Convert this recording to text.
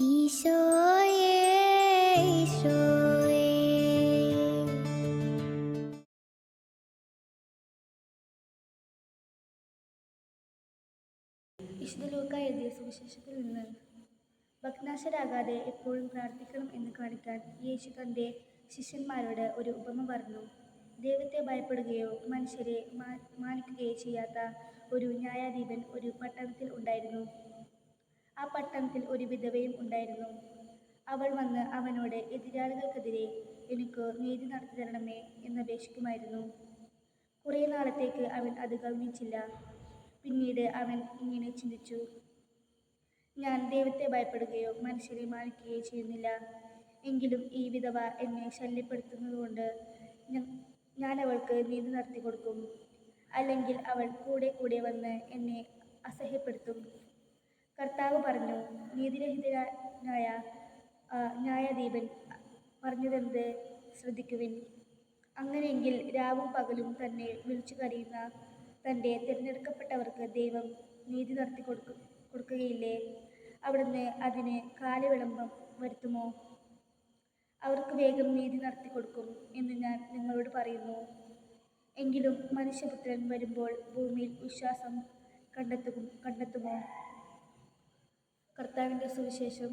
ഈശോയേ ഈശോയേ വിശുദ്ധ ലൂക്ക എഴുതിയ സുവിശേഷത്തിൽ നിന്ന് ഭഗ്നാശരാകാതെ എപ്പോഴും പ്രാർത്ഥിക്കണം എന്ന് കാണിക്കാൻ യേശു തൻ്റെ ശിഷ്യന്മാരോട് ഒരു ഉപമ പറഞ്ഞു. ദൈവത്തെ ഭയപ്പെടുകയോ മനുഷ്യരെ മാനിക്കുകയോ ചെയ്യാത്ത ഒരു ന്യായാധിപൻ ഒരു പട്ടണത്തിൽ ഉണ്ടായിരുന്നു. ആ പട്ടണത്തിൽ ഒരു വിധവയും ഉണ്ടായിരുന്നു. അവൾ വന്ന് അവനോട് എതിരാളികൾക്കെതിരെ എനിക്ക് നീതി നടത്തി തരണമേ എന്നപേക്ഷിക്കുമായിരുന്നു. കുറേ നാളത്തേക്ക് അവൻ അത് ഗൗനിച്ചില്ല. പിന്നീട് അവൻ ഇങ്ങനെ ചിന്തിച്ചു, ഞാൻ ദൈവത്തെ ഭയപ്പെടുകയോ മനുഷ്യരെ മാനിക്കുകയോ ചെയ്യുന്നില്ല. എങ്കിലും ഈ വിധവ എന്നെ ശല്യപ്പെടുത്തുന്നതുകൊണ്ട് ഞാൻ അവൾക്ക് നീതി നടത്തി കൊടുക്കും. അല്ലെങ്കിൽ അവൾ കൂടെ കൂടെ വന്ന് എന്നെ അസഹ്യപ്പെടുത്തും. കർത്താവ് പറഞ്ഞു, നീതിരഹിതനായ ന്യായാധിപൻ പറഞ്ഞതെന്ത് ശ്രദ്ധിക്കുവിൻ. അങ്ങനെയെങ്കിൽ രാവും പകലും തന്നെ വിളിച്ചു കരയുന്ന തൻ്റെ തിരഞ്ഞെടുക്കപ്പെട്ടവർക്ക് ദൈവം നീതി നടത്തി കൊടുക്കുകയില്ലേ? അവിടുന്ന് അതിന് കാലവിളംബം വരുത്തുമോ? അവർക്ക് വേഗം നീതി നടത്തി കൊടുക്കും എന്ന് ഞാൻ നിങ്ങളോട് പറയുന്നു. എങ്കിലും മനുഷ്യപുത്രൻ വരുമ്പോൾ ഭൂമിയിൽ വിശ്വാസം കണ്ടെത്തുമോ? കർത്താവിൻ്റെ സുവിശേഷം.